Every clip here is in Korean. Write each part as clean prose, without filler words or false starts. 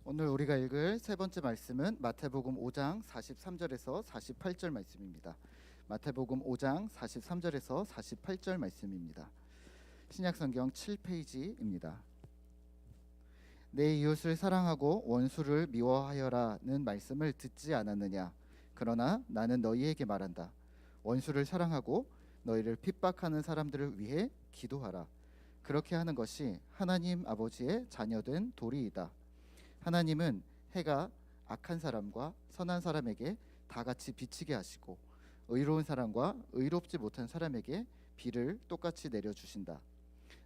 오늘 우리가 읽을 세 번째 말씀은 마태복음 5장 43절에서 48절 말씀입니다. 마태복음 5장 43절에서 48절 말씀입니다. 신약성경 7페이지입니다. 내 이웃을 사랑하고 원수를 미워하여라는 말씀을 듣지 않았느냐? 그러나 나는 너희에게 말한다. 원수를 사랑하고 너희를 핍박하는 사람들을 위해 기도하라. 그렇게 하는 것이 하나님 아버지의 자녀된 도리이다. 하나님은 해가 악한 사람과 선한 사람에게 다 같이 비치게 하시고 의로운 사람과 의롭지 못한 사람에게 비를 똑같이 내려주신다.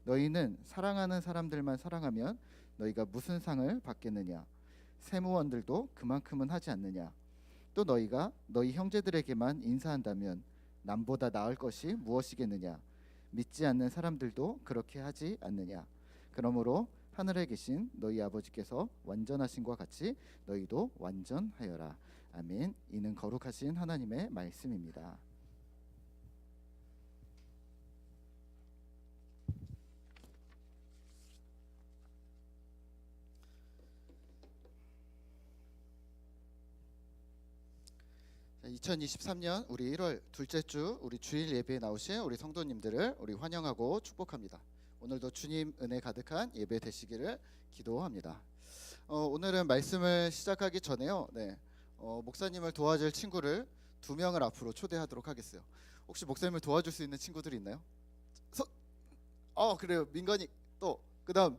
너희는 사랑하는 사람들만 사랑하면 너희가 무슨 상을 받겠느냐? 세무원들도 그만큼은 하지 않느냐? 또 너희가 너희 형제들에게만 인사한다면 남보다 나을 것이 무엇이겠느냐? 믿지 않는 사람들도 그렇게 하지 않느냐? 그러므로 하늘에 계신 너희 아버지께서 완전하신 것과 같이 너희도 완전하여라. 아멘. 이는 거룩하신 하나님의 말씀입니다. 자, 2023년 우리 1월 둘째 주 우리 주일 예배에 나오신 우리 성도님들을 우리 환영하고 축복합니다. 오늘도 주님 은혜 가득한 예배 되시기를 기도합니다. 오늘은 말씀을 시작하기 전에요. 목사님을 도와줄 친구를 2명을 앞으로 초대하도록 하겠어요. 혹시 목사님을 도와줄 수 있는 친구들이 있나요? 그래요. 민건이 또 그다음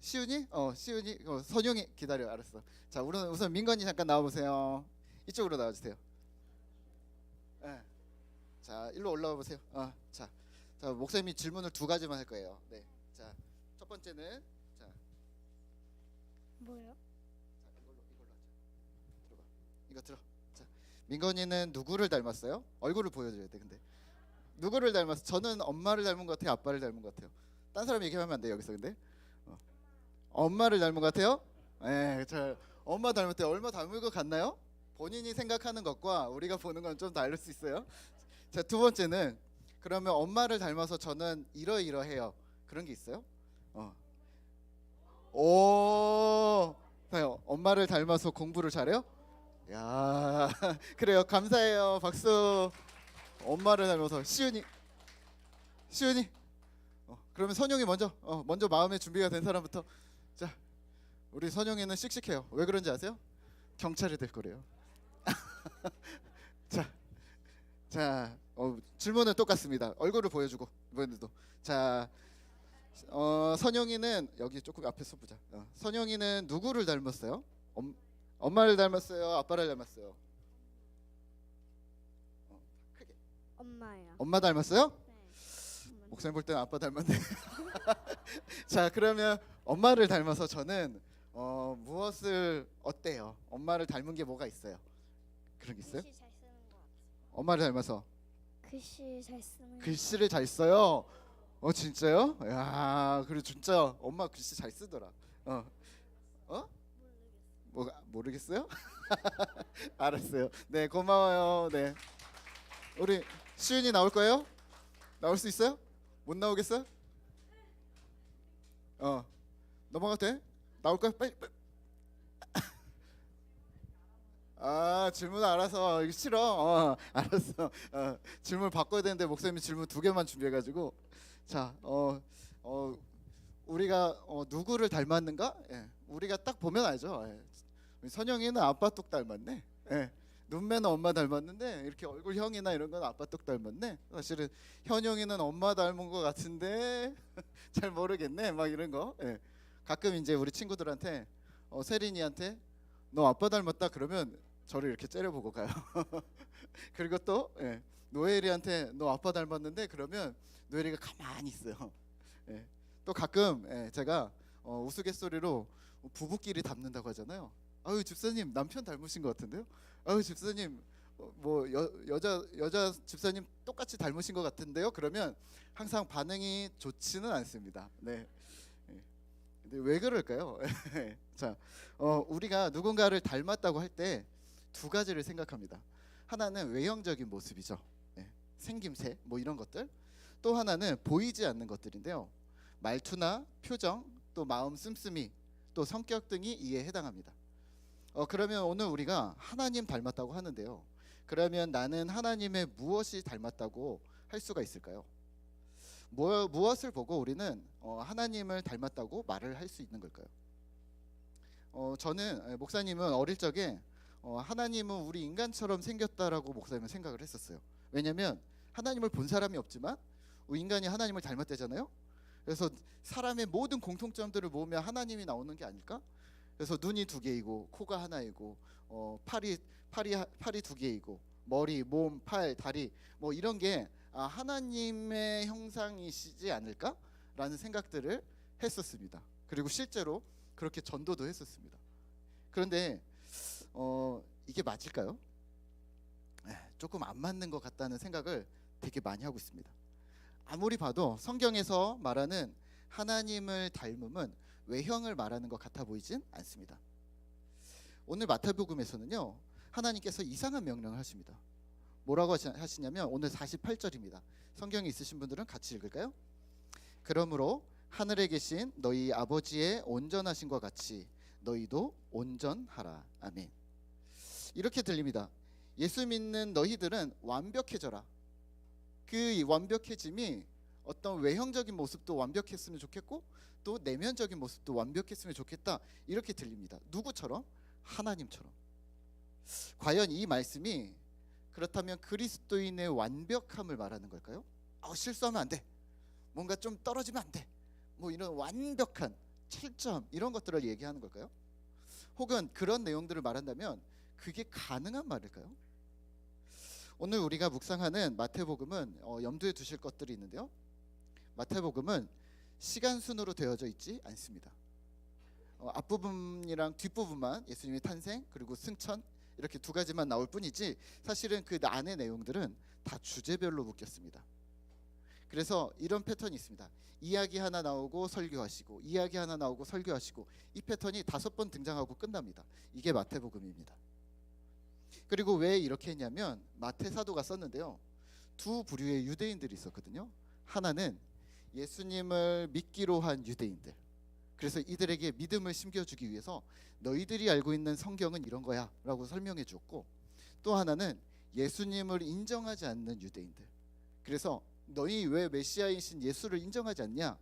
시윤이 시윤이 선용이 기다려. 알았어. 자, 우선 민건이 잠깐 나와보세요. 이쪽으로 나와주세요. 네. 자, 일로 올라와 보세요. 자, 목사님이 질문을 2가지만 할 거예요. 네. 자, 첫 번째는 뭐요? 자, 이걸로 하자. 들어봐. 이거 들어. 자, 민건이는 누구를 닮았어요? 얼굴을 보여줘야 돼. 근데 누구를 닮았어? 저는 엄마를 닮은 것 같아요. 아빠를 닮은 것 같아요. 딴 사람 얘기하면 안 돼 여기서. 근데 엄마를 닮은 것 같아요? 네, 자, 엄마 닮을 때 얼마 닮은 것 같나요? 본인이 생각하는 것과 우리가 보는 건 좀 다를 수 있어요. 자, 2번째는 그러면 엄마를 닮아서 저는 이러이러해요. 그런 게 있어요? 엄마를 닮아서 공부를 잘해요? 야, 그래요. 감사해요. 박수. 엄마를 닮아서 시윤이. 그러면 선영이 먼저 마음의 준비가 된 사람부터. 자, 우리 선영이는 씩씩해요. 왜 그런지 아세요? 경찰이 될 거래요. 자, 질문은 똑같습니다. 얼굴을 보여주고 이번에도. 자, 선영이는 여기 조금 앞에서 보자. 선영이는 누구를 닮았어요? 엄마를 닮았어요? 아빠를 닮았어요? 크게. 엄마요. 엄마 닮았어요? 네. 목사님 볼 때는 아빠 닮았네. 자, 그러면 엄마를 닮아서 저는 무엇을 어때요? 엄마를 닮은 게 뭐가 있어요? 그런 게 있어요? 글씨 잘 쓰는 거 같아요. 엄마를 닮아서 글씨 잘 쓰는 거. 글씨를 잘 써요. 진짜요? 야, 그래 진짜 엄마 글씨 잘 쓰더라. 모르겠어요? 알았어요. 네, 고마워요. 네, 우리 시윤이 나올 거예요? 나올 수 있어요? 못 나오겠어요? 넘어가도 돼? 나올 거야? 빨리. 질문 알아서. 이거 싫어. 알았어. 질문 바꿔야 되는데 목사님이 질문 2개만 준비해가지고. 자, 우리가 누구를 닮았는가? 우리가 딱 보면 알죠. 선영이는 아빠 똑 닮았네. 눈매는 엄마 닮았는데 이렇게 얼굴형이나 이런 건 아빠 똑 닮았네. 사실은 현영이는 엄마 닮은 것 같은데 잘 모르겠네. 막 이런 거. 가끔 이제 우리 친구들한테 세린이한테 너 아빠 닮았다 그러면 저를 이렇게 째려보고 가요. 그리고 또 노엘이한테 너 아빠 닮았는데 그러면 노엘이가 가만히 있어요. 또 가끔 제가 우스갯소리로 부부끼리 닮는다고 하잖아요. 아유, 집사님 남편 닮으신 것 같은데요? 아유, 집사님 여자 집사님 똑같이 닮으신 것 같은데요? 그러면 항상 반응이 좋지는 않습니다. 네. 근데 왜 그럴까요? 자, 우리가 누군가를 닮았다고 할 때 2가지를 생각합니다. 하나는 외형적인 모습이죠. 생김새 뭐 이런 것들. 또 하나는 보이지 않는 것들인데요. 말투나 표정, 또 마음 씀씀이, 또 성격 등이 이에 해당합니다. 그러면 오늘 우리가 하나님 닮았다고 하는데요. 그러면 나는 하나님의 무엇이 닮았다고 할 수가 있을까요? 무엇을 보고 우리는 하나님을 닮았다고 말을 할 수 있는 걸까요? 저는 목사님은 어릴 적에 하나님은 우리 인간처럼 생겼다라고 목사님은 생각을 했었어요. 왜냐하면 하나님을 본 사람이 없지만 우리 인간이 하나님을 닮았대잖아요. 그래서 사람의 모든 공통점들을 모으면 하나님이 나오는 게 아닐까? 그래서 눈이 두 개이고 코가 하나이고 팔이 두 개이고 머리, 몸, 팔, 다리 뭐 이런 게 하나님의 형상이시지 않을까라는 생각들을 했었습니다. 그리고 실제로 그렇게 전도도 했었습니다. 그런데 이게 맞을까요? 조금 안 맞는 것 같다는 생각을 되게 많이 하고 있습니다. 아무리 봐도 성경에서 말하는 하나님을 닮음은 외형을 말하는 것 같아 보이진 않습니다. 오늘 마태복음에서는요, 하나님께서 이상한 명령을 하십니다. 뭐라고 하시냐면 오늘 48절입니다. 성경이 있으신 분들은 같이 읽을까요? 그러므로 하늘에 계신 너희 아버지의 온전하심과 같이 너희도 온전하라. 아멘. 이렇게 들립니다. 예수 믿는 너희들은 완벽해져라. 그 완벽해짐이 어떤 외형적인 모습도 완벽했으면 좋겠고 또 내면적인 모습도 완벽했으면 좋겠다, 이렇게 들립니다. 누구처럼? 하나님처럼. 과연 이 말씀이 그렇다면 그리스도인의 완벽함을 말하는 걸까요? 실수하면 안 돼, 뭔가 좀 떨어지면 안 돼, 뭐 이런 완벽한 7점 이런 것들을 얘기하는 걸까요? 혹은 그런 내용들을 말한다면 그게 가능한 말일까요? 오늘 우리가 묵상하는 마태복음은 염두에 두실 것들이 있는데요. 마태복음은 시간 순으로 되어져 있지 않습니다. 앞부분이랑 뒷부분만 예수님의 탄생 그리고 승천 이렇게 두 가지만 나올 뿐이지 사실은 그 안의 내용들은 다 주제별로 묶였습니다. 그래서 이런 패턴이 있습니다. 이야기 하나 나오고 설교하시고 이야기 하나 나오고 설교하시고, 이 패턴이 5번 등장하고 끝납니다. 이게 마태복음입니다. 그리고 왜 이렇게 했냐면 마태 사도가 썼는데요, 두 부류의 유대인들이 있었거든요. 하나는 예수님을 믿기로 한 유대인들, 그래서 이들에게 믿음을 심겨주기 위해서 너희들이 알고 있는 성경은 이런 거야 라고 설명해 주었고, 또 하나는 예수님을 인정하지 않는 유대인들, 그래서 너희 왜 메시아이신 예수를 인정하지 않냐,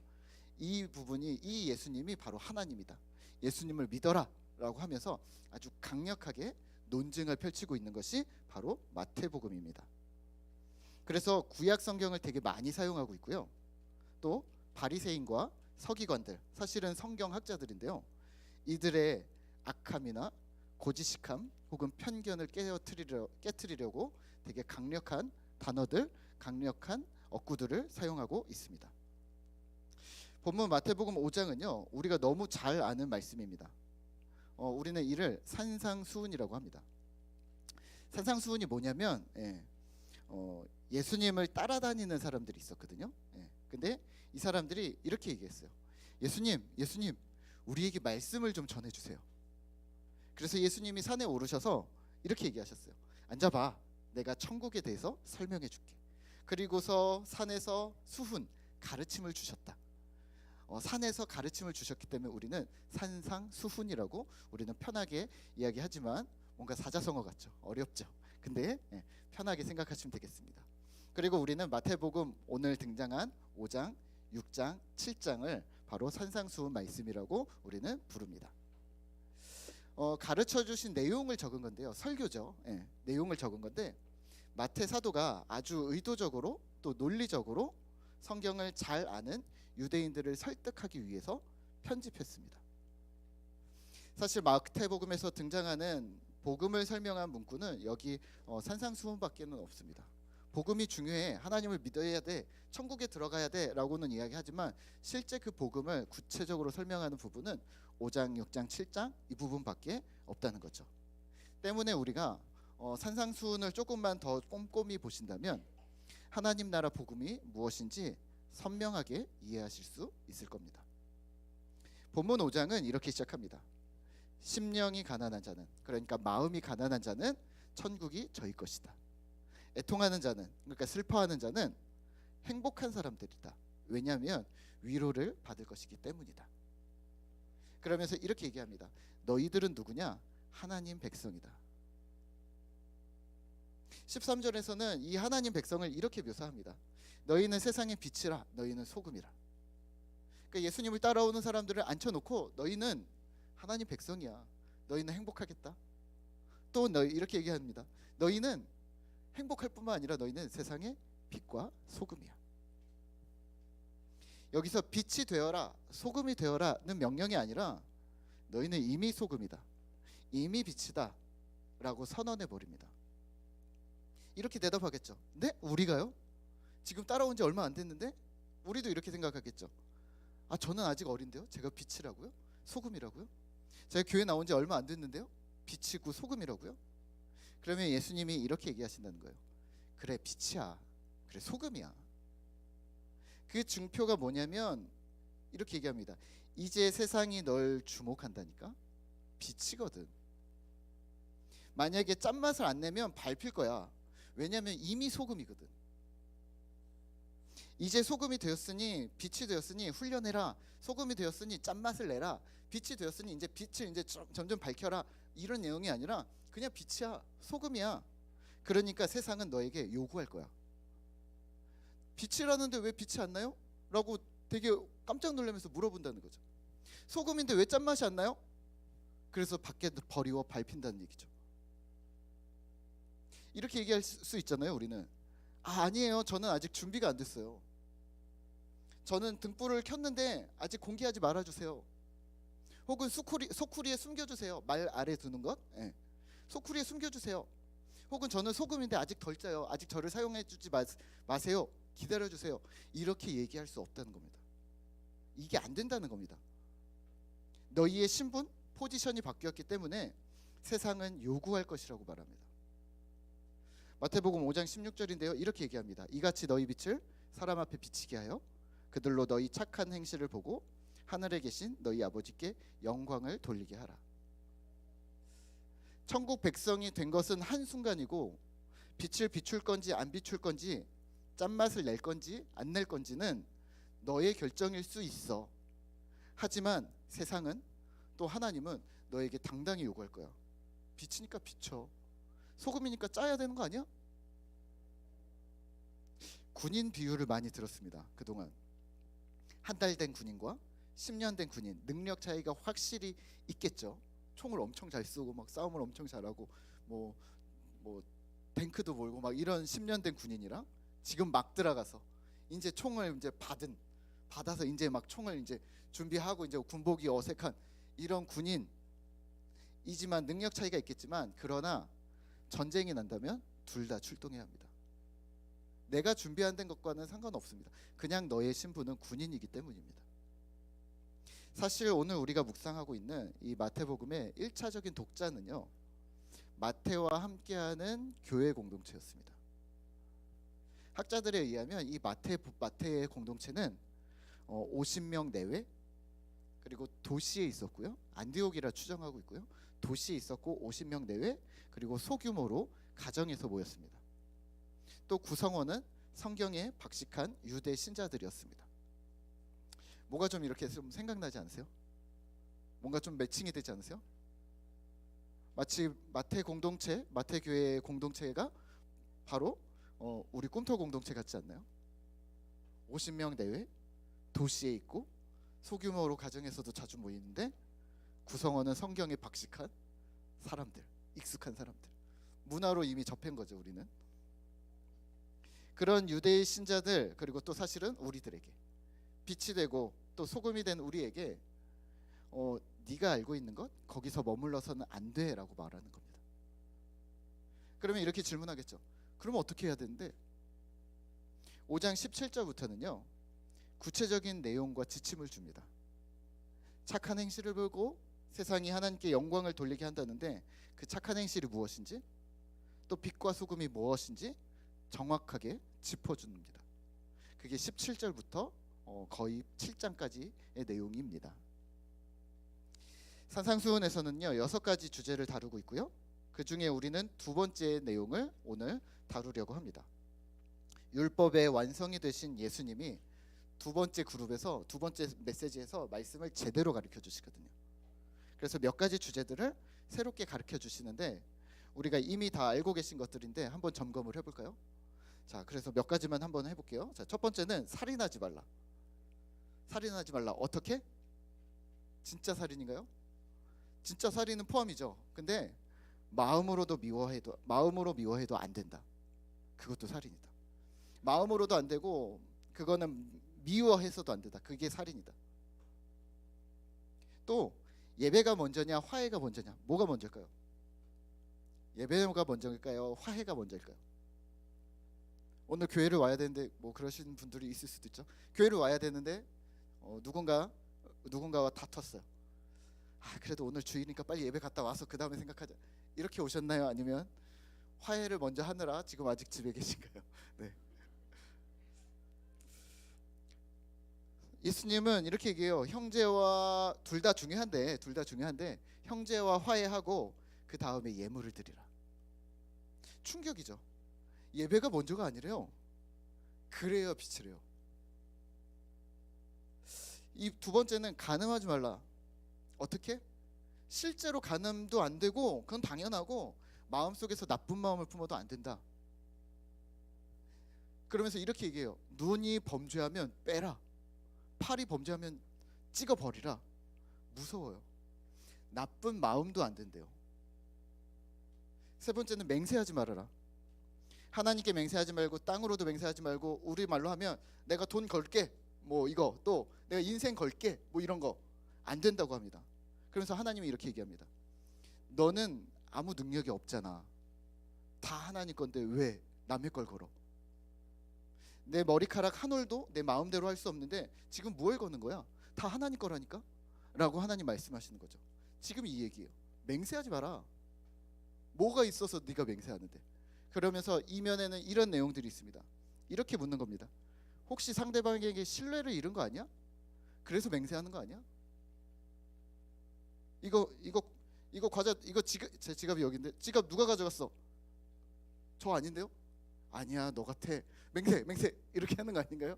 이 부분이, 이 예수님이 바로 하나님이다, 예수님을 믿어라 라고 하면서 아주 강력하게 논증을 펼치고 있는 것이 바로 마태복음입니다. 그래서 구약 성경을 되게 많이 사용하고 있고요. 또 바리새인과 서기관들, 사실은 성경학자들인데요, 이들의 악함이나 고지식함 혹은 편견을 깨트리려고 되게 강력한 단어들, 강력한 어구들을 사용하고 있습니다. 본문 마태복음 5장은요, 우리가 너무 잘 아는 말씀입니다. 우리는 이를 산상수훈이라고 합니다. 산상수훈이 뭐냐면 예수님을 따라다니는 사람들이 있었거든요. 근데 이 사람들이 이렇게 얘기했어요. 예수님, 우리에게 말씀을 좀 전해주세요. 그래서 예수님이 산에 오르셔서 이렇게 얘기하셨어요. 앉아봐, 내가 천국에 대해서 설명해 줄게. 그리고서 산에서 수훈, 가르침을 주셨다. 산에서 가르침을 주셨기 때문에 우리는 산상수훈이라고 우리는 편하게 이야기하지만 뭔가 사자성어 같죠, 어렵죠. 근데 편하게 생각하시면 되겠습니다. 그리고 우리는 마태복음 오늘 등장한 5장, 6장, 7장을 바로 산상수훈 말씀이라고 우리는 부릅니다. 가르쳐 주신 내용을 적은 건데요, 설교죠. 내용을 적은 건데 마태 사도가 아주 의도적으로 또 논리적으로 성경을 잘 아는 유대인들을 설득하기 위해서 편집했습니다. 사실 마태복음에서 등장하는 복음을 설명한 문구는 여기 산상수훈밖에는 없습니다. 복음이 중요해, 하나님을 믿어야 돼, 천국에 들어가야 돼 라고는 이야기하지만 실제 그 복음을 구체적으로 설명하는 부분은 5장, 6장, 7장 이 부분밖에 없다는 거죠. 때문에 우리가 산상수훈을 조금만 더 꼼꼼히 보신다면 하나님 나라 복음이 무엇인지 선명하게 이해하실 수 있을 겁니다. 본문 5장은 이렇게 시작합니다. 심령이 가난한 자는, 그러니까 마음이 가난한 자는 천국이 저희 것이다. 애통하는 자는, 그러니까 슬퍼하는 자는 행복한 사람들이다. 왜냐하면 위로를 받을 것이기 때문이다. 그러면서 이렇게 얘기합니다. 너희들은 누구냐? 하나님 백성이다. 13절에서는 이 하나님 백성을 이렇게 묘사합니다. 너희는 세상의 빛이라, 너희는 소금이라. 그러니까 예수님을 따라오는 사람들을 앉혀놓고 너희는 하나님 백성이야. 너희는 행복하겠다. 또 너희 이렇게 얘기합니다. 너희는 행복할 뿐만 아니라 너희는 세상의 빛과 소금이야. 여기서 빛이 되어라, 소금이 되어라는 명령이 아니라 너희는 이미 소금이다, 이미 빛이다 라고 선언해 버립니다. 이렇게 대답하겠죠. 네? 우리가요? 지금 따라온 지 얼마 안 됐는데? 우리도 이렇게 생각하겠죠. 아, 저는 아직 어린데요? 제가 빛이라고요? 소금이라고요? 제가 교회 나온 지 얼마 안 됐는데요? 빛이고 소금이라고요? 그러면 예수님이 이렇게 얘기하신다는 거예요. 그래, 빛이야. 그래, 소금이야. 그 증표가 뭐냐면 이렇게 얘기합니다. 이제 세상이 널 주목한다니까? 빛이거든. 만약에 짠맛을 안 내면 밟힐 거야. 왜냐하면 이미 소금이거든. 이제 소금이 되었으니, 빛이 되었으니 훈련해라. 소금이 되었으니 짠맛을 내라. 빛이 되었으니 이제 빛을 이제 점점 밝혀라. 이런 내용이 아니라 그냥 빛이야, 소금이야. 그러니까 세상은 너에게 요구할 거야. 빛이라는데 왜 빛이 안 나요? 라고 되게 깜짝 놀라면서 물어본다는 거죠. 소금인데 왜 짠맛이 안 나요? 그래서 밖에 버리고 밟힌다는 얘기죠. 이렇게 얘기할 수 있잖아요. 우리는 아니에요, 저는 아직 준비가 안 됐어요. 저는 등불을 켰는데 아직 공개하지 말아주세요. 혹은 소쿠리에 숨겨주세요. 말 아래 두는 것, 네. 소쿠리에 숨겨주세요. 혹은 저는 소금인데 아직 덜 짜요. 아직 저를 사용해주지 마세요. 기다려주세요. 이렇게 얘기할 수 없다는 겁니다. 이게 안 된다는 겁니다. 너희의 신분, 포지션이 바뀌었기 때문에 세상은 요구할 것이라고 말합니다. 마태복음 5장 16절인데요. 이렇게 얘기합니다. 이같이 너희 빛을 사람 앞에 비치게 하여 그들로 너희 착한 행실을 보고 하늘에 계신 너희 아버지께 영광을 돌리게 하라. 천국 백성이 된 것은 한순간이고 빛을 비출 건지 안 비출 건지, 짠맛을 낼 건지 안 낼 건지는 너의 결정일 수 있어. 하지만 세상은, 또 하나님은 너에게 당당히 요구할 거야. 빛이니까 비춰. 소금이니까 짜야 되는 거 아니야? 군인 비유를 많이 들었습니다. 그동안 한 달 된 군인과 10년 된 군인, 능력 차이가 확실히 있겠죠. 총을 엄청 잘 쏘고 막 싸움을 엄청 잘하고 뭐 탱크도 몰고 막 이런 10년 된 군인이랑 지금 막 들어가서 이제 총을 이제 받아서 이제 막 총을 이제 준비하고 이제 군복이 어색한 이런 군인이지만 능력 차이가 있겠지만, 그러나 전쟁이 난다면 둘 다 출동해야 합니다. 내가 준비 안 된 것과는 상관없습니다. 그냥 너의 신분은 군인이기 때문입니다. 사실 오늘 우리가 묵상하고 있는 이 마태복음의 1차적인 독자는요, 마태와 함께하는 교회 공동체였습니다. 학자들에 의하면 이 마태의 공동체는 50명 내외, 그리고 도시에 있었고요. 안디옥이라 추정하고 있고요. 도시에 있었고 50명 내외, 그리고 소규모로 가정에서 모였습니다. 또 구성원은 성경에 박식한 유대 신자들이었습니다. 뭐가 좀 이렇게 좀 생각나지 않으세요? 뭔가 좀 매칭이 되지 않으세요? 마치 마태 교회 공동체가 바로 우리 꿈터 공동체 같지 않나요? 50명 내외, 도시에 있고 소규모로 가정에서도 자주 모이는데 구성원은 성경에 박식한 사람들, 익숙한 사람들, 문화로 이미 접한 거죠. 우리는 그런 유대의 신자들, 그리고 또 사실은 우리들에게 빛이 되고 또 소금이 된 우리에게 네가 알고 있는 것 거기서 머물러서는 안 돼라고 말하는 겁니다. 그러면 이렇게 질문하겠죠. 그러면 어떻게 해야 되는데? 5장 17절부터는요 구체적인 내용과 지침을 줍니다. 착한 행실을 보고 세상이 하나님께 영광을 돌리게 한다는데, 그 착한 행실이 무엇인지, 또 빛과 소금이 무엇인지 정확하게 짚어줍니다. 그게 17절부터 거의 7장까지의 내용입니다. 산상수훈에서는요 6가지 주제를 다루고 있고요. 그 중에 우리는 두 번째 내용을 오늘 다루려고 합니다. 율법의 완성이 되신 예수님이 두 번째 그룹에서, 두 번째 메시지에서 말씀을 제대로 가르쳐 주시거든요. 그래서 몇 가지 주제들을 새롭게 가르쳐 주시는데 우리가 이미 다 알고 계신 것들인데 한번 점검을 해볼까요? 자, 그래서 몇 가지만 한번 해볼게요. 자, 첫 번째는 살인하지 말라. 살인하지 말라. 어떻게? 진짜 살인인가요? 진짜 살인은 포함이죠. 근데 마음으로 미워해도 안 된다. 그것도 살인이다. 마음으로도 안 되고 그거는 미워해서도 안 된다. 그게 살인이다. 또 예배가 먼저냐 화해가 먼저냐, 뭐가 먼저일까요? 예배가 먼저일까요? 화해가 먼저일까요? 오늘 교회를 와야 되는데 뭐 그러신 분들이 있을 수도 있죠. 교회를 와야 되는데 누군가와 다퉜어요. 그래도 오늘 주일이니까 빨리 예배 갔다 와서 그 다음에 생각하자. 이렇게 오셨나요? 아니면 화해를 먼저 하느라 지금 아직 집에 계신가요? 네. 예수님은 이렇게 얘기해요. 형제와 둘 다 중요한데 형제와 화해하고 그 다음에 예물을 드리라. 충격이죠. 예배가 먼저가 아니래요. 그래야 빛이래요. 이 두 번째는 간음하지 말라. 어떻게? 실제로 간음도 안 되고 그건 당연하고 마음속에서 나쁜 마음을 품어도 안 된다. 그러면서 이렇게 얘기해요. 눈이 범죄하면 빼라. 팔이 범죄하면 찍어버리라. 무서워요. 나쁜 마음도 안 된대요. 세 번째는 맹세하지 말아라. 하나님께 맹세하지 말고 땅으로도 맹세하지 말고 우리 말로 하면 내가 돈 걸게 뭐 이거 또 내가 인생 걸게 뭐 이런 거 안 된다고 합니다. 그러면서 하나님이 이렇게 얘기합니다. 너는 아무 능력이 없잖아. 다 하나님 건데 왜 남의 걸 걸어? 내 머리카락 한 올도 내 마음대로 할 수 없는데 지금 뭘 거는 거야? 다 하나님 거라니까? 라고 하나님 말씀하시는 거죠. 지금 이 얘기예요. 맹세하지 마라. 뭐가 있어서 네가 맹세하는데? 그러면서 이면에는 이런 내용들이 있습니다. 이렇게 묻는 겁니다. 혹시 상대방에게 신뢰를 잃은 거 아니야? 그래서 맹세하는 거 아니야? 이거 과자 이거 제 지갑이 여기인데 지갑 누가 가져갔어? 저 아닌데요? 아니야 너 같아. 맹세 이렇게 하는 거 아닌가요?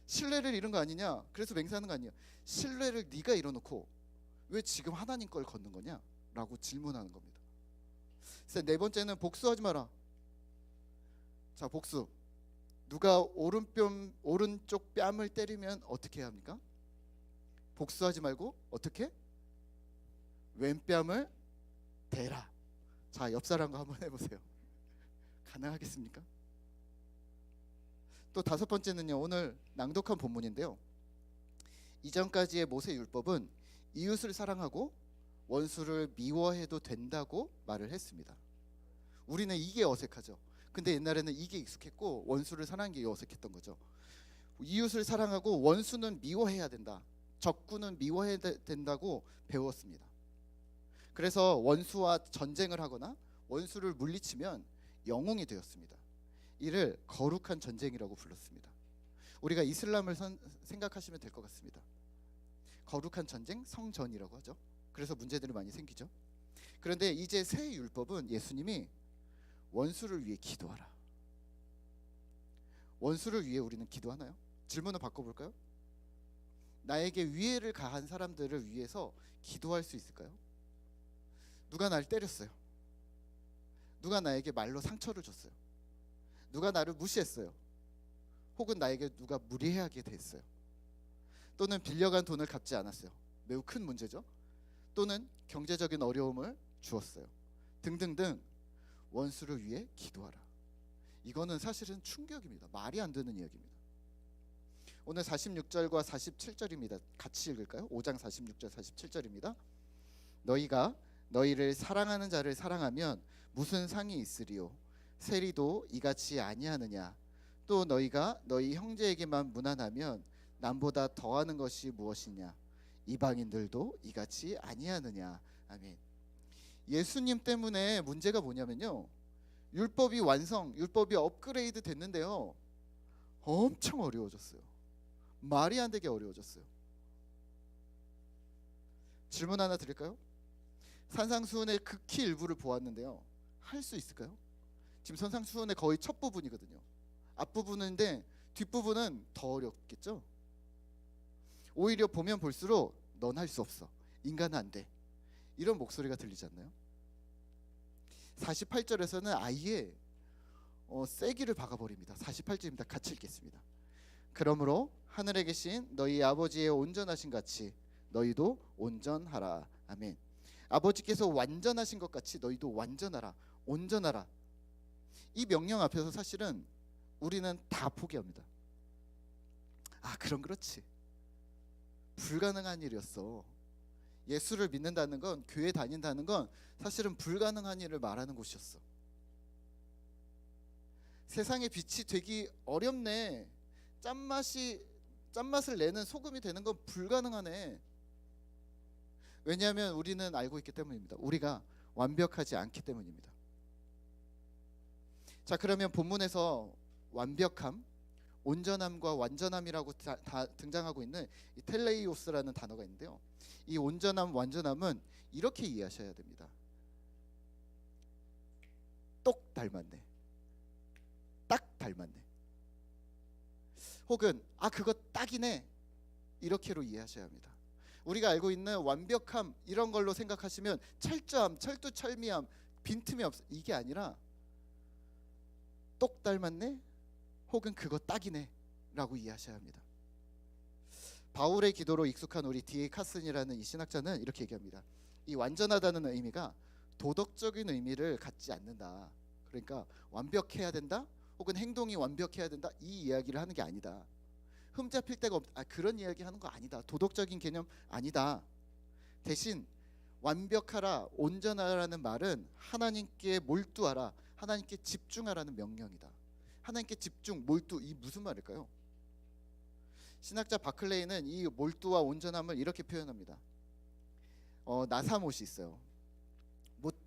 신뢰를 잃은 거 아니냐? 그래서 맹세하는 거 아니야? 신뢰를 네가 잃어놓고 왜 지금 하나님 걸 걷는 거냐? 라고 질문하는 겁니다. 네 번째는 복수하지 마라. 자, 복수. 누가 오른쪽 뺨을 때리면 어떻게 해야 합니까? 복수하지 말고 어떻게? 왼뺨을 대라. 자, 옆 사람과 한번 해보세요. 가능하겠습니까? 또 다섯 번째는요. 오늘 낭독한 본문인데요. 이전까지의 모세 율법은 이웃을 사랑하고 원수를 미워해도 된다고 말을 했습니다. 우리는 이게 어색하죠. 근데 옛날에는 이게 익숙했고 원수를 사랑하는 게 어색했던 거죠. 이웃을 사랑하고 원수는 미워해야 된다. 적군은 미워해야 된다고 배웠습니다. 그래서 원수와 전쟁을 하거나 원수를 물리치면 영웅이 되었습니다. 이를 거룩한 전쟁이라고 불렀습니다. 우리가 이슬람을 생각하시면 될 것 같습니다. 거룩한 전쟁, 성전이라고 하죠. 그래서 문제들이 많이 생기죠. 그런데 이제 새 율법은 예수님이 원수를 위해 기도하라. 원수를 위해 우리는 기도하나요? 질문을 바꿔볼까요? 나에게 위해를 가한 사람들을 위해서 기도할 수 있을까요? 누가 날 때렸어요. 누가 나에게 말로 상처를 줬어요. 누가 나를 무시했어요. 혹은 나에게 누가 무리하게 됐어요. 또는 빌려간 돈을 갚지 않았어요. 매우 큰 문제죠. 또는 경제적인 어려움을 주었어요. 등등등 원수를 위해 기도하라. 이거는 사실은 충격입니다. 말이 안 되는 이야기입니다. 오늘 46절과 47절입니다. 같이 읽을까요? 5장 46절 47절입니다. 너희가 너희를 사랑하는 자를 사랑하면 무슨 상이 있으리요? 세리도 이같이 아니하느냐? 또 너희가 너희 형제에게만 무난하면 남보다 더하는 것이 무엇이냐? 이방인들도 이같이 아니하느냐? 아멘. 예수님 때문에 문제가 뭐냐면요. 율법이 업그레이드 됐는데요. 엄청 어려워졌어요. 말이 안 되게 어려워졌어요. 질문 하나 드릴까요? 산상수훈의 극히 일부를 보았는데요. 할 수 있을까요? 지금 산상수훈의 거의 첫 부분이거든요. 앞부분인데 뒷부분은 더 어렵겠죠? 오히려 보면 볼수록 넌 할 수 없어. 인간은 안 돼. 이런 목소리가 들리지 않나요? 48절에서는 아예 세기를 박아버립니다. 48절입니다. 같이 읽겠습니다. 그러므로 하늘에 계신 너희 아버지의 온전하신 같이 너희도 온전하라. 아멘. 아버지께서 완전하신 것 같이 너희도 완전하라. 온전하라. 이 명령 앞에서 사실은 우리는 다 포기합니다. 아, 그럼 그렇지. 불가능한 일이었어. 예수를 믿는다는 건, 교회 다닌다는 건 사실은 불가능한 일을 말하는 곳이었어. 세상에 빛이 되기 어렵네. 짠맛을 내는 소금이 되는 건 불가능하네. 왜냐하면 우리는 알고 있기 때문입니다. 우리가 완벽하지 않기 때문입니다. 자, 그러면 본문에서 완벽함, 온전함과 완전함이라고 다 등장하고 있는 이 텔레이오스라는 단어가 있는데요. 이 온전함, 완전함은 이렇게 이해하셔야 됩니다. 똑 닮았네. 딱 닮았네. 혹은 아, 그거 딱이네. 이렇게로 이해하셔야 합니다. 우리가 알고 있는 완벽함 이런 걸로 생각하시면 철저함, 철두철미함, 빈틈이 없어. 이게 아니라 똑 닮았네. 혹은 그거 딱이네 라고 이해하셔야 합니다. 바울의 기도로 익숙한 우리 D.A. 카슨이라는 이 신학자는 이렇게 얘기합니다. 이 완전하다는 의미가 도덕적인 의미를 갖지 않는다. 그러니까 완벽해야 된다 혹은 행동이 완벽해야 된다 이 이야기를 하는 게 아니다. 흠잡힐 데가 그런 이야기 하는 거 아니다. 도덕적인 개념 아니다. 대신 완벽하라, 온전하라는 말은 하나님께 몰두하라, 하나님께 집중하라는 명령이다. 하나님께 집중, 몰두, 이 무슨 말일까요? 신학자 바클레이는 이 몰두와 온전함을 이렇게 표현합니다. 나사못이 있어요.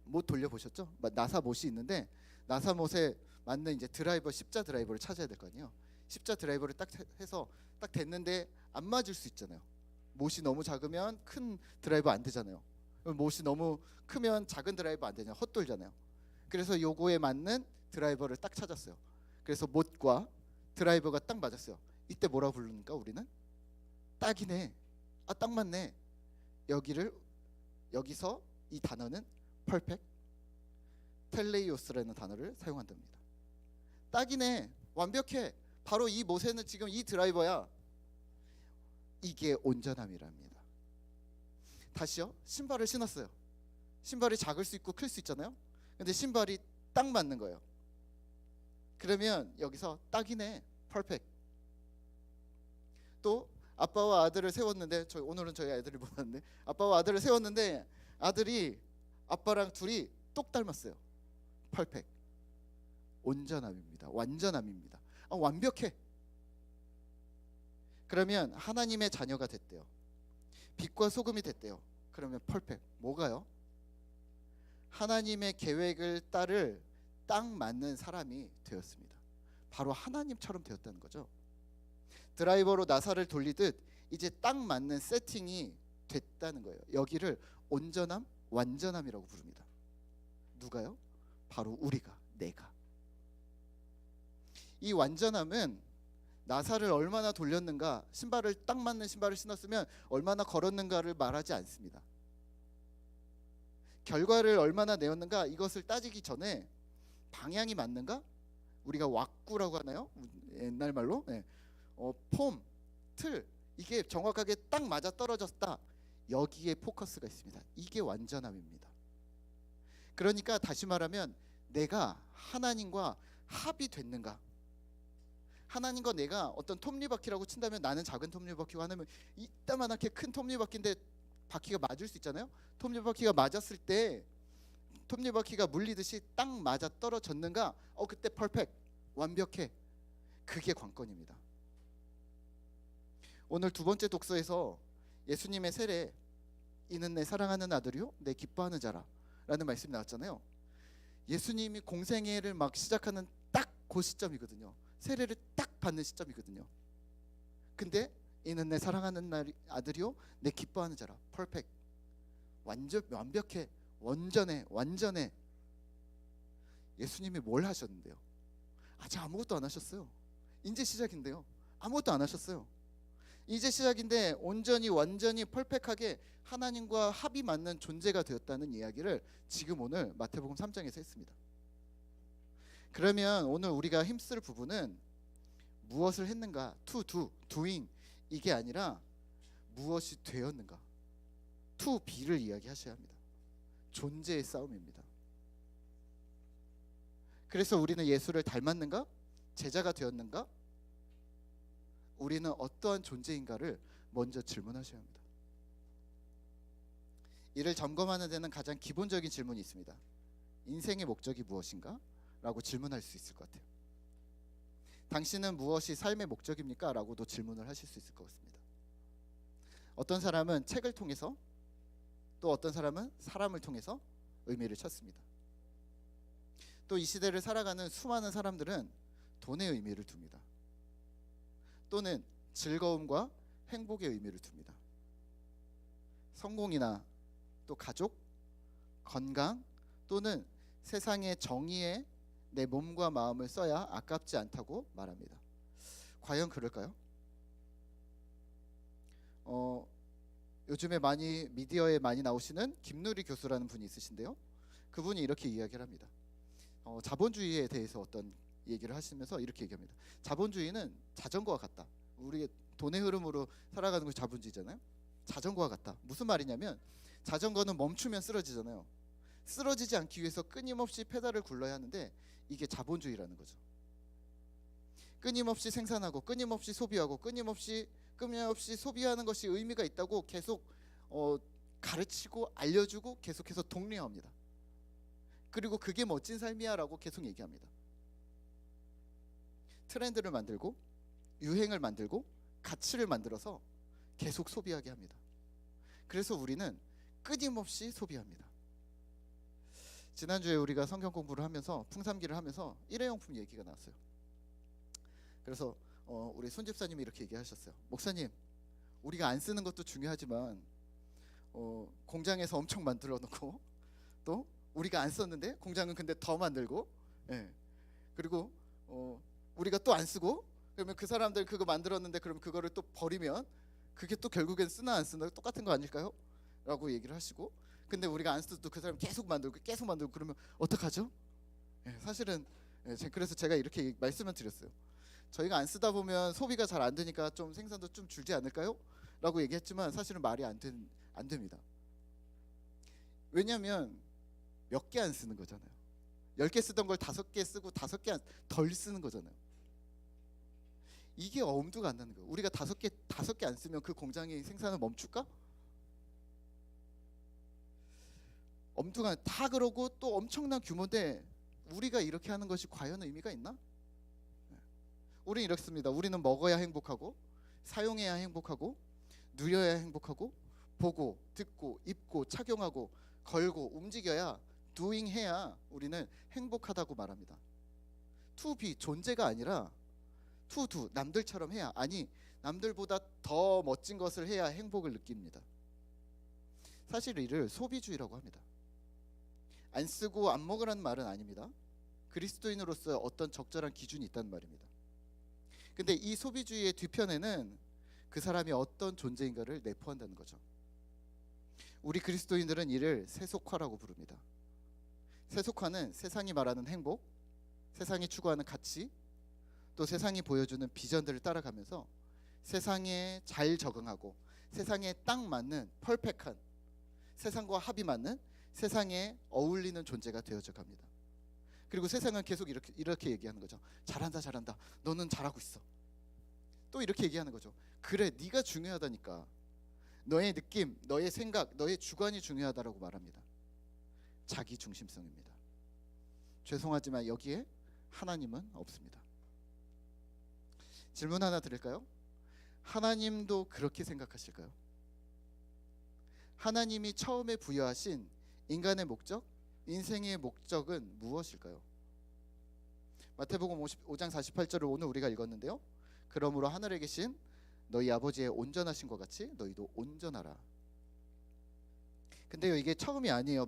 못 돌려보셨죠? 나사못이 있는데 나사못에 맞는 이제 드라이버, 십자 드라이버를 찾아야 될 거 아니에요. 십자 드라이버를 딱 해서 딱 됐는데 안 맞을 수 있잖아요. 못이 너무 작으면 큰 드라이버 안 되잖아요. 못이 너무 크면 작은 드라이버 안 되잖아요. 헛돌잖아요. 그래서 요거에 맞는 드라이버를 딱 찾았어요. 그래서 못과 드라이버가 딱 맞았어요. 이때 뭐라고 부르니까 우리는 딱이네. 아, 딱 맞네. 여기서 이 단어는 perfect, 텔레이오스라는 단어를 사용한답니다. 딱이네. 완벽해. 바로 이 못에는 지금 이 드라이버야. 이게 온전함이랍니다. 다시요. 신발을 신었어요. 신발이 작을 수 있고 클 수 있잖아요. 근데 신발이 딱 맞는 거예요. 그러면 여기서 딱이네, 퍼펙트. 또 아빠와 아들을 세웠는데 오늘은 저희 아들을 못 봤는데 아빠와 아들을 세웠는데 아들이 아빠랑 둘이 똑 닮았어요. 퍼펙트. 온전함입니다. 완전함입니다. 완벽해. 그러면 하나님의 자녀가 됐대요. 빛과 소금이 됐대요. 그러면 퍼펙트. 뭐가요? 하나님의 계획을 따를 딱 맞는 사람이 되었습니다. 바로 하나님처럼 되었다는 거죠. 드라이버로 나사를 돌리듯 이제 딱 맞는 세팅이 됐다는 거예요. 여기를 온전함, 완전함이라고 부릅니다. 누가요? 바로 우리가, 내가. 이 완전함은 나사를 얼마나 돌렸는가, 신발을 딱 맞는 신발을 신었으면 얼마나 걸었는가를 말하지 않습니다. 결과를 얼마나 내었는가 이것을 따지기 전에 방향이 맞는가? 우리가 왁구라고 하나요? 옛날 말로 폼, 틀 이게 정확하게 딱 맞아 떨어졌다. 여기에 포커스가 있습니다. 이게 완전함입니다. 그러니까 다시 말하면 내가 하나님과 합이 됐는가? 하나님과 내가 어떤 톱니바퀴라고 친다면 나는 작은 톱니바퀴고 하나님은 이따만하게 큰 톱니바퀴인데 바퀴가 맞을 수 있잖아요. 톱니바퀴가 맞았을 때 톱니바퀴가 물리듯이 딱 맞아 떨어졌는가? 그때 퍼펙트, 완벽해. 그게 관건입니다. 오늘 두 번째 독서에서 예수님의 세례, 이는 내 사랑하는 아들이요 내 기뻐하는 자라 라는 말씀이 나왔잖아요. 예수님이 공생애를 막 시작하는 딱 그 시점이거든요. 세례를 딱 받는 시점이거든요. 근데 이는 내 사랑하는 아들이요 내 기뻐하는 자라. 퍼펙트. 완벽해. 완전해. 예수님이 뭘 하셨는데요? 아직 아무것도 안 하셨어요. 이제 시작인데요. 아무것도 안 하셨어요. 이제 시작인데 온전히 완전히 퍼펙하게 하나님과 합이 맞는 존재가 되었다는 이야기를 지금 오늘 마태복음 3장에서 했습니다. 그러면 오늘 우리가 힘쓸 부분은 무엇을 했는가, to do, doing 이게 아니라 무엇이 되었는가, to be를 이야기하셔야 합니다. 존재의 싸움입니다. 그래서 우리는 예수를 닮았는가? 제자가 되었는가? 우리는 어떠한 존재인가를 먼저 질문하셔야 합니다. 이를 점검하는 데는 가장 기본적인 질문이 있습니다. 인생의 목적이 무엇인가? 라고 질문할 수 있을 것 같아요. 당신은 무엇이 삶의 목적입니까? 라고도 질문을 하실 수 있을 것 같습니다. 어떤 사람은 책을 통해서, 또 어떤 사람은 사람을 통해서 의미를 찾습니다. 또 이 시대를 살아가는 수많은 사람들은 돈의 의미를 둡니다. 또는 즐거움과 행복의 의미를 둡니다. 성공이나 또 가족, 건강, 또는 세상의 정의에 내 몸과 마음을 써야 아깝지 않다고 말합니다. 과연 그럴까요? 요즘에 많이 미디어에 많이 나오시는 김누리 교수라는 분이 있으신데요. 그분이 이렇게 이야기를 합니다. 자본주의에 대해서 어떤 얘기를 하시면서 이렇게 얘기합니다. 자본주의는 자전거와 같다. 우리 돈의 흐름으로 살아가는 것이 자본주의잖아요. 자전거와 같다. 무슨 말이냐면 자전거는 멈추면 쓰러지잖아요. 쓰러지지 않기 위해서 끊임없이 페달을 굴러야 하는데 이게 자본주의라는 거죠. 끊임없이 생산하고 끊임없이 소비하고 끊임없이 소비하는 것이 의미가 있다고 계속 가르치고 알려주고 계속해서 독려합니다. 그리고 그게 멋진 삶이야 라고 계속 얘기합니다. 트렌드를 만들고 유행을 만들고 가치를 만들어서 계속 소비하게 합니다. 그래서 우리는 끊임없이 소비합니다. 지난주에 우리가 성경 공부를 하면서 풍삼기를 하면서 일회용품 얘기가 나왔어요. 그래서 우리 손 집사님이 이렇게 얘기하셨어요. 목사님, 우리가 안 쓰는 것도 중요하지만 공장에서 엄청 만들어 놓고 또 우리가 안 썼는데 공장은 근데 더 만들고, 그리고 우리가 또 안 쓰고, 그러면 그 사람들 그거 만들었는데 그럼 그거를 또 버리면 그게 또 결국엔 쓰나 안 쓰나 똑같은 거 아닐까요? 라고 얘기를 하시고, 근데 우리가 안 써도 그 사람 계속 만들고 그러면 어떡하죠? 사실은 그래서 제가 이렇게 말씀을 드렸어요. 저희가 안 쓰다 보면 소비가 잘 안 되니까 좀 생산도 좀 줄지 않을까요? 라고 얘기했지만 사실은 말이 안 됩니다. 왜냐하면 몇 개 안 쓰는 거잖아요. 10개 쓰던 걸 5개 쓰고 5개 덜 쓰는 거잖아요. 이게 엄두가 안 나는 거예요. 우리가 5개 안 쓰면 그 공장의 생산을 멈출까? 엄두가 다 그러고 또 엄청난 규모인데 우리가 이렇게 하는 것이 과연 의미가 있나? 우리는 이렇습니다. 우리는 먹어야 행복하고, 사용해야 행복하고, 누려야 행복하고, 보고, 듣고, 입고, 착용하고, 걸고, 움직여야, doing 해야 우리는 행복하다고 말합니다. to be, 존재가 아니라 to do, 남들처럼 해야, 아니 남들보다 더 멋진 것을 해야 행복을 느낍니다. 사실 이를 소비주의라고 합니다. 안 쓰고 안 먹으라는 말은 아닙니다. 그리스도인으로서 어떤 적절한 기준이 있다는 말입니다. 근데 이 소비주의의 뒤편에는 그 사람이 어떤 존재인가를 내포한다는 거죠. 우리 그리스도인들은 이를 세속화라고 부릅니다. 세속화는 세상이 말하는 행복, 세상이 추구하는 가치, 또 세상이 보여주는 비전들을 따라가면서 세상에 잘 적응하고 세상에 딱 맞는 퍼펙한, 세상과 합이 맞는, 세상에 어울리는 존재가 되어져 갑니다. 그리고 세상은 계속 이렇게 얘기하는 거죠. 잘한다. 너는 잘하고 있어. 또 이렇게 얘기하는 거죠. 그래, 네가 중요하다니까. 너의 느낌, 너의 생각, 너의 주관이 중요하다라고 말합니다. 자기 중심성입니다. 죄송하지만 여기에 하나님은 없습니다. 질문 하나 드릴까요? 하나님도 그렇게 생각하실까요? 하나님이 처음에 부여하신 인간의 목적, 인생의 목적은 무엇일까요? 마태복음 5장 48절을 오늘 우리가 읽었는데요. 그러므로 하늘에 계신 너희 아버지의 온전하신 것 같이 너희도 온전하라. 근데요, 이게 처음이 아니에요.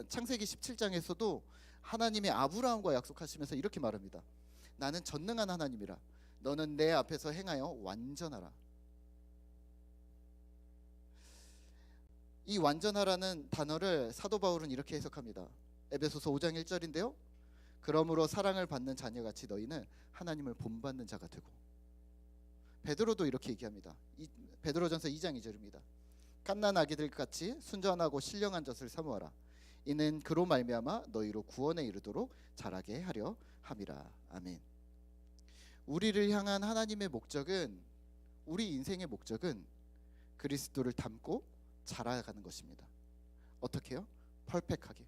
창세기 17장에서도 하나님이 아브라함과 약속하시면서 이렇게 말합니다. 나는 전능한 하나님이라. 너는 내 앞에서 행하여 완전하라. 이 완전하라는 단어를 사도 바울은 이렇게 해석합니다. 에베소서 5장 1절인데요. 그러므로 사랑을 받는 자녀같이 너희는 하나님을 본받는 자가 되고. 베드로도 이렇게 얘기합니다. 베드로전서 2장 2절입니다. 갓난 아기들 같이 순전하고 신령한 젖을 사모하라. 이는 그로 말미암아 너희로 구원에 이르도록 자라게 하려 함이라. 아멘. 우리를 향한 하나님의 목적은, 우리 인생의 목적은 그리스도를 닮고 자라가는 것입니다. 어떻게요? 퍼펙하게,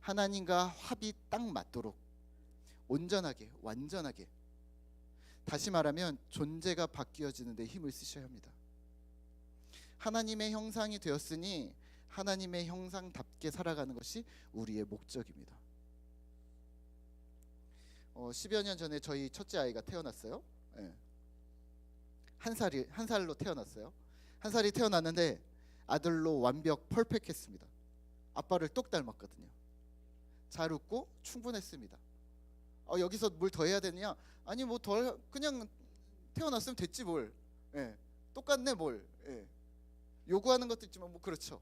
하나님과 합이 딱 맞도록, 온전하게, 완전하게. 다시 말하면 존재가 바뀌어지는 데 힘을 쓰셔야 합니다. 하나님의 형상이 되었으니 하나님의 형상답게 살아가는 것이 우리의 목적입니다. 10여 년 전에 저희 첫째 아이가 태어났어요. 한 살로 태어났어요. 한 살이 태어났는데 아들로 완벽 퍼펙했습니다. 아빠를 똑 닮았거든요. 잘 웃고 충분했습니다. 여기서 뭘 더 해야 되냐? 아니 뭐 더 그냥 태어났으면 됐지 뭘. 똑같네 뭘. 요구하는 것도 있지만 뭐 그렇죠.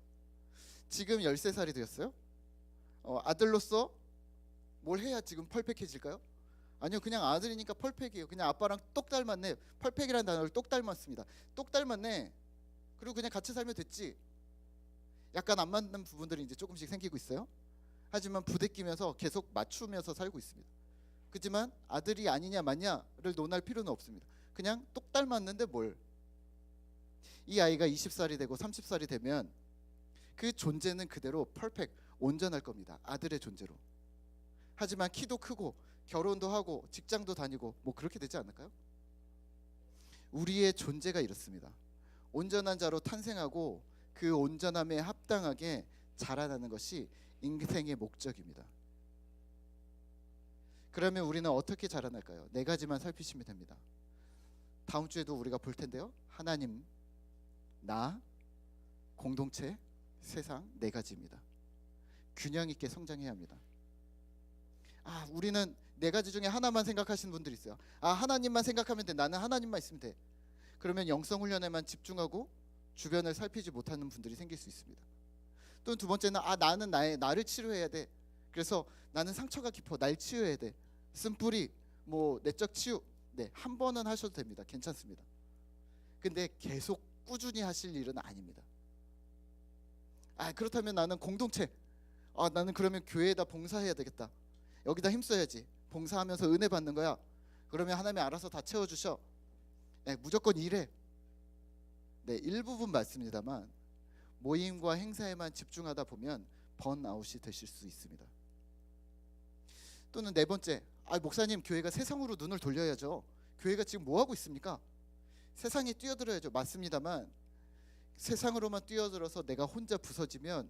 지금 13살이 되었어요. 아들로서 뭘 해야 지금 퍼펙해질까요? 아니요, 그냥 아들이니까 퍼펙이에요. 그냥 아빠랑 똑 닮았네. 퍼펙이라는 단어를 똑 닮았습니다. 똑 닮았네. 그리고 그냥 같이 살면 됐지. 약간 안 맞는 부분들이 이제 조금씩 생기고 있어요. 하지만 부대끼면서 계속 맞추면서 살고 있습니다. 그렇지만 아들이 아니냐 맞냐를 논할 필요는 없습니다. 그냥 똑 닮았는데 뭘. 이 아이가 20살이 되고 30살이 되면 그 존재는 그대로 퍼펙트, 온전할 겁니다. 아들의 존재로. 하지만 키도 크고 결혼도 하고 직장도 다니고 뭐 그렇게 되지 않을까요? 우리의 존재가 이렇습니다. 온전한 자로 탄생하고 그 온전함에 합당하게 자라나는 것이 인생의 목적입니다. 그러면 우리는 어떻게 자라날까요? 4가지만 살피시면 됩니다. 다음 주에도 우리가 볼 텐데요. 하나님, 나, 공동체, 세상 4가지입니다. 균형 있게 성장해야 합니다. 우리는 4가지 중에 하나만 생각하시는 분들이 있어요. 하나님만 생각하면 돼. 나는 하나님만 있으면 돼. 그러면 영성 훈련에만 집중하고 주변을 살피지 못하는 분들이 생길 수 있습니다. 또 두 번째는 나는 나를 치료해야 돼. 그래서 나는 상처가 깊어. 날 치유해야 돼. 쓴뿌리, 뭐 내적 치유. 한 번은 하셔도 됩니다. 괜찮습니다. 근데 계속 꾸준히 하실 일은 아닙니다. 그렇다면 나는 공동체. 나는 그러면 교회에다 봉사해야 되겠다. 여기다 힘써야지. 봉사하면서 은혜 받는 거야. 그러면 하나님이 알아서 다 채워주셔. 무조건 일해. 일부분 맞습니다만 모임과 행사에만 집중하다 보면 번아웃이 되실 수 있습니다. 또는 4번째, 목사님 교회가 세상으로 눈을 돌려야죠. 교회가 지금 뭐 하고 있습니까? 세상에 뛰어들어야죠. 맞습니다만 세상으로만 뛰어들어서 내가 혼자 부서지면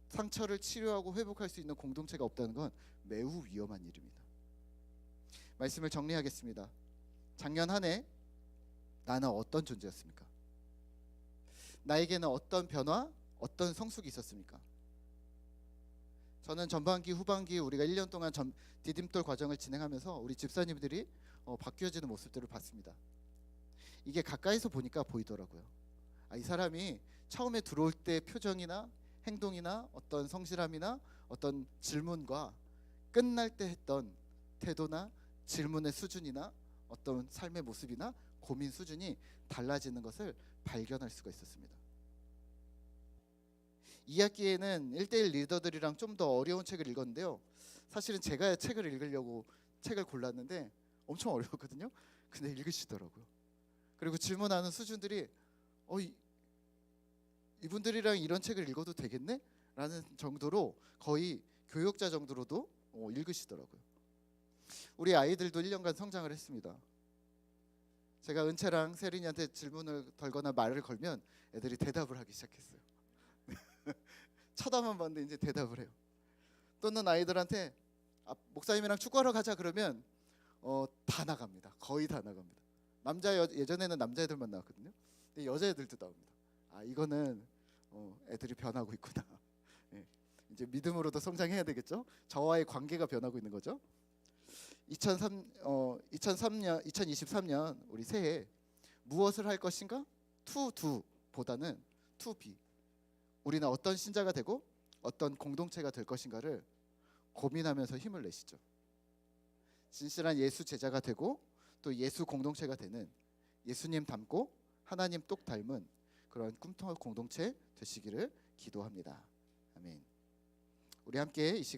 상처를 치료하고 회복할 수 있는 공동체가 없다는 건 매우 위험한 일입니다. 말씀을 정리하겠습니다. 작년 한 해 나는 어떤 존재였습니까? 나에게는 어떤 변화, 어떤 성숙이 있었습니까? 저는 전반기, 후반기 우리가 1년 동안 디딤돌 과정을 진행하면서 우리 집사님들이 바뀌어지는 모습들을 봤습니다. 이게 가까이서 보니까 보이더라고요. 이 사람이 처음에 들어올 때 표정이나 행동이나 어떤 성실함이나 어떤 질문과 끝날 때 했던 태도나 질문의 수준이나 어떤 삶의 모습이나 고민 수준이 달라지는 것을 발견할 수가 있었습니다. 2학기에는 1대1 리더들이랑 좀 더 어려운 책을 읽었는데요. 사실은 제가 책을 읽으려고 책을 골랐는데 엄청 어려웠거든요. 근데 읽으시더라고요. 그리고 질문하는 수준들이 이분들이랑 이런 책을 읽어도 되겠네? 라는 정도로 거의 교역자 정도로도 읽으시더라고요. 우리 아이들도 1년간 성장을 했습니다. 제가 은채랑 세린이한테 질문을 걸거나 말을 걸면 애들이 대답을 하기 시작했어요. 쳐다만 봤는데 이제 대답을 해요. 또는 아이들한테 목사님이랑 축구하러 가자 그러면 다 나갑니다. 거의 다 나갑니다. 예전에는 남자애들만 나왔거든요. 근데 여자애들도 나옵니다. 이거는 애들이 변하고 있구나. 이제 믿음으로도 성장해야 되겠죠. 저와의 관계가 변하고 있는 거죠. 2023년 우리 새해 무엇을 할 것인가? to do 보다는 to be. 우리는 어떤 신자가 되고 어떤 공동체가 될 것인가를 고민하면서 힘을 내시죠. 진실한 예수 제자가 되고 또 예수 공동체가 되는 예수님 닮고 하나님 똑 닮은 그런 꿈통한 공동체 되시기를 기도합니다. 아멘. 우리 함께 이 시간